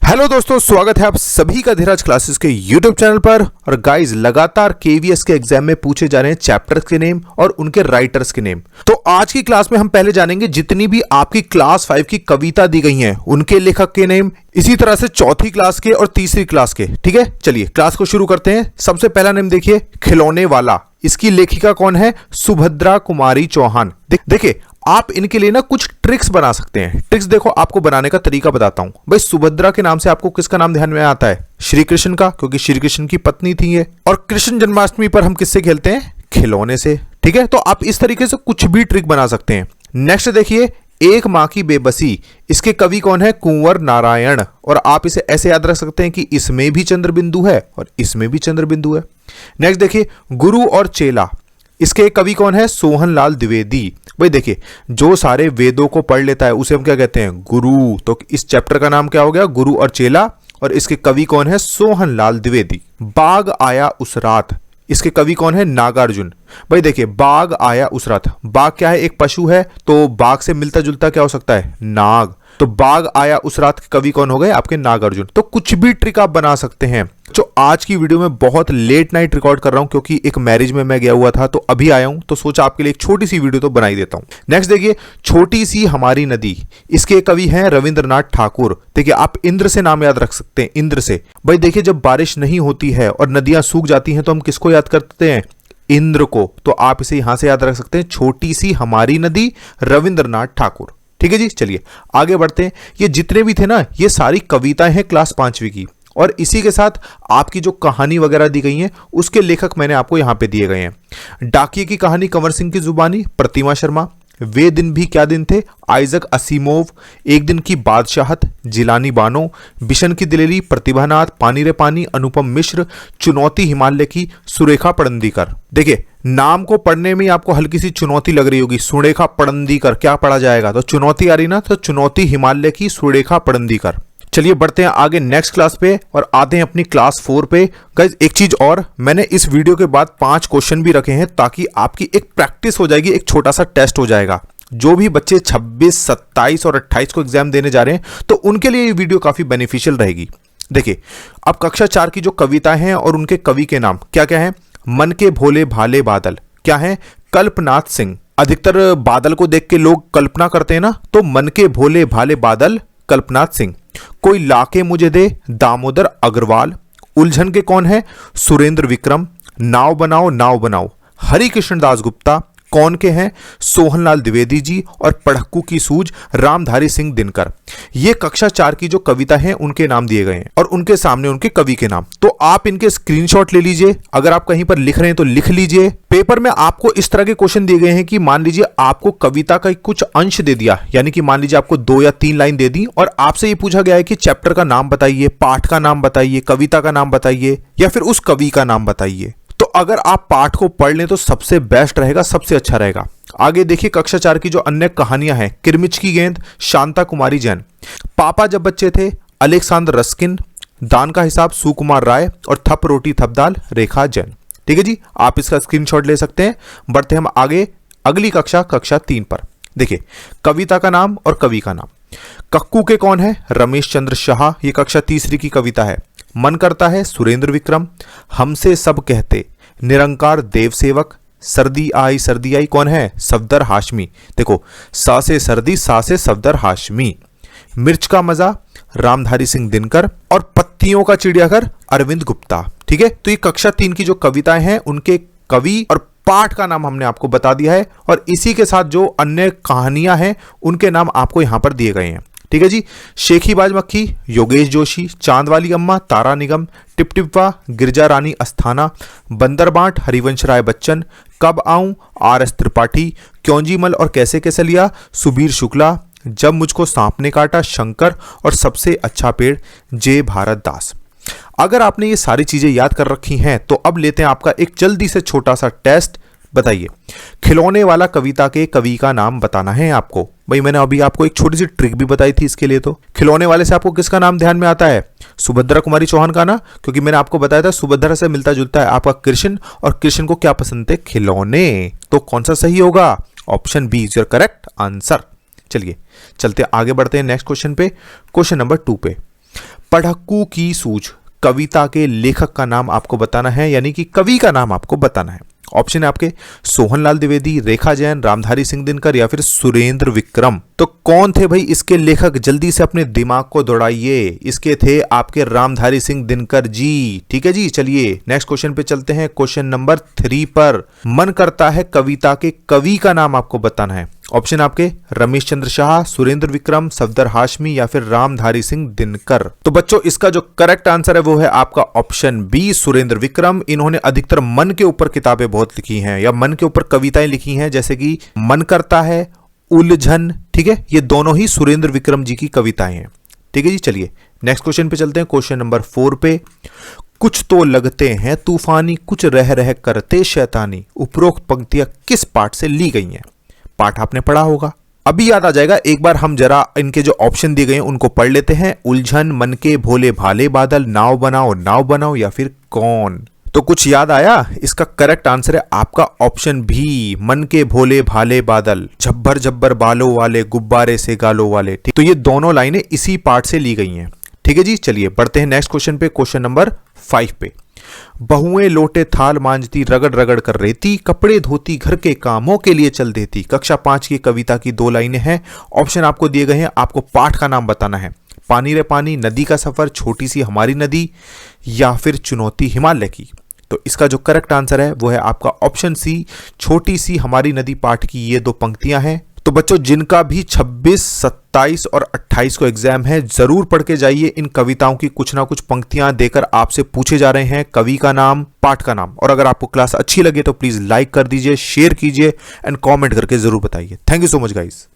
Hello दोस्तों, स्वागत है आप सभी का धीरज क्लासेस के यूट्यूब चैनल पर। और गाइस, लगातार केवीएस के एग्जाम में पूछे जा रहे हैं चैप्टर्स के नेम और उनके राइटर्स के नेम। तो आज की क्लास में हम पहले जानेंगे जितनी भी आपकी क्लास 5 की कविता दी गई हैं उनके लेखक के नेम, इसी तरह से चौथी क्लास के और तीसरी क्लास के। ठीक है, चलिए क्लास को शुरू करते हैं। सबसे पहला नेम देखिए, खिलौने वाला। इसकी लेखिका कौन है? सुभद्रा कुमारी चौहान। देखिए, आप इनके लिए ना कुछ ट्रिक्स बना सकते हैं। ट्रिक्स देखो, आपको बनाने का तरीका बताता हूं। भाई, सुभद्रा के नाम से आपको किसका नाम ध्यान में आता है? श्री कृष्ण का, क्योंकि श्री कृष्ण की पत्नी थी ये। और कृष्ण जन्माष्टमी पर हम किससे खेलते हैं? खिलौने से। ठीक है, तो आप इस तरीके से कुछ भी ट्रिक बना सकते हैं। नेक्स्ट देखिए, एक मां की बेबसी। इसके कवि कौन है? कुंवर नारायण। और आप इसे ऐसे याद रख सकते हैं कि इसमें भी चंद्र बिंदु है और इसमें भी चंद्र बिंदु है। नेक्स्ट देखिए, गुरु और चेला। इसके कवि कौन है? सोहनलाल द्विवेदी। भाई देखिए, जो सारे वेदों को पढ़ लेता है उसे हम क्या कहते हैं? गुरु। तो इस चैप्टर का नाम क्या हो गया? गुरु और चेला। और इसके कवि कौन है? सोहनलाल द्विवेदी। बाघ आया उस रात। इसके कवि कौन है? नागार्जुन। भाई देखिए, बाघ आया उस रात। बाघ क्या है? एक पशु है, तो बाघ से मिलता जुलता क्या हो सकता है? नाग। तो बाघ आया उस रात के कवि कौन हो गए? आपके नागार्जुन। तो कुछ भी ट्रिक आप बना सकते हैं। जो आज की वीडियो में बहुत लेट नाइट रिकॉर्ड कर रहा हूं, क्योंकि एक मैरिज में मैं गया हुआ था, तो अभी आया हूं, तो सोचा आपके लिए एक छोटी सी वीडियो तो बना ही देता हूं। नेक्स्ट देखिए, छोटी सी हमारी नदी। इसके कवि हैं रविंद्रनाथ ठाकुर। देखिए, आप इंद्र से नाम याद रख सकते हैं, इंद्र से। भाई देखिए, जब बारिश नहीं होती है और नदियां सूख जाती हैं तो हम किसको याद करते हैं? इंद्र को। तो आप इसे यहां से याद रख सकते हैं, छोटी सी हमारी नदी, रविंद्रनाथ ठाकुर। ठीक है जी, चलिए आगे बढ़ते हैं। ये जितने भी थे ना, ये सारी कविताएं हैं क्लास 5वीं की। और इसी के साथ आपकी जो कहानी वगैरह दी गई हैं उसके लेखक मैंने आपको यहां पे दिए गए हैं। डाकिये की कहानी कंवर सिंह की जुबानी, प्रतिमा शर्मा। वे दिन भी क्या दिन थे? आइजक असीमोव। एक दिन की बादशाहत, जिलानी बानो। बिशन की दिलेरी, प्रतिभानाथ। पानी रे पानी, अनुपम मिश्र। चुनौती हिमालय की, सुरेखा पड़ंदीकर। देखिए, नाम को पढ़ने में आपको हल्की सी चुनौती लग रही होगी। सुरेखा पड़ंदीकर क्या पढ़ा जाएगा? तो चुनौती आ रही ना, तो चुनौती हिमालय की, सुरेखा पड़ंदीकर। चलिए बढ़ते हैं आगे नेक्स्ट क्लास पे और आते हैं अपनी क्लास 4 पे। गाइस, एक चीज और, मैंने इस वीडियो के बाद 5 क्वेश्चन भी रखे हैं ताकि आपकी एक प्रैक्टिस हो जाएगी, एक छोटा सा टेस्ट हो जाएगा। जो भी बच्चे 26, 27 और 28 को एग्जाम देने जा रहे हैं तो उनके लिए ये वीडियो काफी बेनिफिशियल रहेगी। देखिए, अब कक्षा 4 की जो कविताएं हैं और उनके कवि के नाम क्या क्या है? मन के भोले भाले बादल। क्या है? कल्पनाथ सिंह। अधिकतर बादल को देख के लोग कल्पना करते हैं ना, तो मन के भोले भाले बादल, कल्पनाथ सिंह। कोई लाके मुझे दे, दामोदर अग्रवाल। उलझन के कौन है? सुरेंद्र विक्रम। नाव बनाओ, हरि कृष्ण दास गुप्ता। कौन के हैं? सोहनलाल द्विवेदी जी। और पढ़क्कू की सूझ, रामधारी सिंह दिनकर। ये कक्षा 4 की जो कविता है उनके नाम दिए गए हैं और उनके सामने उनके कवि के नाम। तो आप इनके स्क्रीनशॉट ले लीजिए। अगर आप कहीं पर लिख रहे हैं तो लिख लीजिए। पेपर में आपको इस तरह के क्वेश्चन दिए गए हैं कि मान लीजिए आपको कविता का कुछ अंश दे दिया, यानी कि मान लीजिए आपको 2 या 3 लाइन दे दी और आपसे ये पूछा गया है कि चैप्टर का नाम बताइए, पाठ का नाम बताइए, कविता का नाम बताइए या फिर उस कवि का नाम बताइए। तो अगर आप पाठ को पढ़ लें तो सबसे बेस्ट रहेगा, सबसे अच्छा रहेगा। आगे देखिए, कक्षा 4 की जो अन्य कहानियां हैं, किरमिच की गेंद, शांता कुमारी जैन। पापा जब बच्चे थे, अलेक्सांद्र रस्किन। दान का हिसाब, सुकुमार राय। और थप रोटी थप दाल, रेखा जैन। ठीक है जी, आप इसका स्क्रीनशॉट ले सकते हैं। बढ़ते हम आगे अगली कक्षा 3 पर। देखिए, कविता का नाम और कवि का नाम। कक्कू के कौन है? रमेश चंद्र शाह। ये कक्षा 3 की कविता है। मन करता है, सुरेंद्र विक्रम। हमसे सब कहते, निरंकार देव सेवक। सर्दी आई कौन है? सफदर हाशमी। देखो, सा से सर्दी, सा से सफदर हाशमी। मिर्च का मजा, रामधारी सिंह दिनकर। और पत्तियों का चिड़ियाघर, अरविंद गुप्ता। ठीक है, तो ये कक्षा 3 की जो कविताएं हैं उनके कवि और पाठ का नाम हमने आपको बता दिया है और इसी के साथ जो अन्य कहानियां हैं उनके नाम आपको यहां पर दिए गए हैं। ठीक है जी, शेखीबाज मक्खी, योगेश जोशी। चांद वाली अम्मा, तारा निगम। टिपटिपवा, गिरजा रानी अस्थाना। बंदरबांट, हरिवंश राय बच्चन। कब आऊं, RS त्रिपाठी। क्योंजीमल और कैसे कैसे लिया, सुबीर शुक्ला। जब मुझको सांप ने काटा, शंकर। और सबसे अच्छा पेड़, जे भारत दास। अगर आपने ये सारी चीजें याद कर रखी हैं तो अब लेते हैं आपका एक जल्दी से छोटा सा टेस्ट। बताइए, खिलौने वाला कविता के कवि का नाम बताना है आपको। भाई, मैंने अभी आपको एक छोटी सी ट्रिक भी बताई थी इसके लिए। तो खिलौने वाले से आपको किसका नाम ध्यान में आता है? सुभद्रा कुमारी चौहान का ना, क्योंकि मैंने आपको बताया था सुभद्रा से मिलता जुलता है आपका कृष्ण, और कृष्ण को क्या पसंद थे? खिलौने। तो कौन सा सही होगा? Option B is your correct answer. चलिए चलते आगे बढ़ते हैं नेक्स्ट क्वेश्चन पे, क्वेश्चन नंबर 2 पे। पढ़क्कू की सूझ कविता के लेखक का नाम आपको बताना है, यानी कि कवि का नाम आपको बताना है। ऑप्शन है आपके सोहनलाल द्विवेदी, रेखा जैन, रामधारी सिंह दिनकर या फिर सुरेंद्र विक्रम। तो कौन थे भाई इसके लेखक? जल्दी से अपने दिमाग को दौड़ाइए। इसके थे आपके रामधारी सिंह दिनकर जी। ठीक है जी, चलिए नेक्स्ट क्वेश्चन पे चलते हैं। क्वेश्चन नंबर 3 पर मन करता है कविता के कवि का नाम आपको बताना है। ऑप्शन आपके रमेश चंद्र शाह, सुरेंद्र विक्रम, सफदर हाशमी या फिर रामधारी सिंह दिनकर। तो बच्चों इसका जो करेक्ट आंसर है वो है आपका ऑप्शन बी, सुरेंद्र विक्रम। इन्होंने अधिकतर मन के ऊपर किताबें बहुत लिखी हैं या मन के ऊपर कविताएं लिखी हैं, जैसे कि मन करता है, उलझन। ठीक है, ये दोनों ही सुरेंद्र विक्रम जी की कविताएं हैं। ठीक है जी, चलिए नेक्स्ट क्वेश्चन पे चलते हैं। क्वेश्चन नंबर 4 पे, कुछ तो लगते हैं तूफानी, कुछ रह रह करते शैतानी, उपरोक्त पंक्तियां किस पाठ से ली गई हैं? पाठ आपने पढ़ा होगा, अभी याद आ जाएगा। एक बार हम जरा इनके जो ऑप्शन दिए गए हैं उनको पढ़ लेते हैं। उलझन, मन के भोले भाले बादल, नाव बनाओ या फिर कौन? तो कुछ याद आया? इसका करेक्ट आंसर है आपका ऑप्शन भी, मन के भोले भाले बादल, झब्बर झब्बर बालों वाले, गुब्बारे से गालों वाले। ठीक, तो ये दोनों लाइनें इसी पाठ से ली गई हैं। ठीक है जी, चलिए बढ़ते हैं नेक्स्ट क्वेश्चन पे। क्वेश्चन नंबर 5 पे, बहुएं लोटे थाल मांजती, रगड़ रगड़ कर रेती, कपड़े धोती, घर के कामों के लिए चल देती। कक्षा 5 की कविता की 2 लाइनें हैं। ऑप्शन आपको दिए गए हैं, आपको पाठ का नाम बताना है। पानी रे पानी, नदी का सफर, छोटी सी हमारी नदी या फिर चुनौती हिमालय की। तो इसका जो करेक्ट आंसर है वो है आपका ऑप्शन सी, छोटी सी हमारी नदी पाठ की ये 2 पंक्तियां हैं। तो बच्चों जिनका भी 26, 27 और 28 को एग्जाम है, जरूर पढ़ के जाइए। इन कविताओं की कुछ ना कुछ पंक्तियां देकर आपसे पूछे जा रहे हैं कवि का नाम, पाठ का नाम। और अगर आपको क्लास अच्छी लगे तो प्लीज लाइक कर दीजिए, शेयर कीजिए एंड कमेंट करके जरूर बताइए। Thank you so much guys.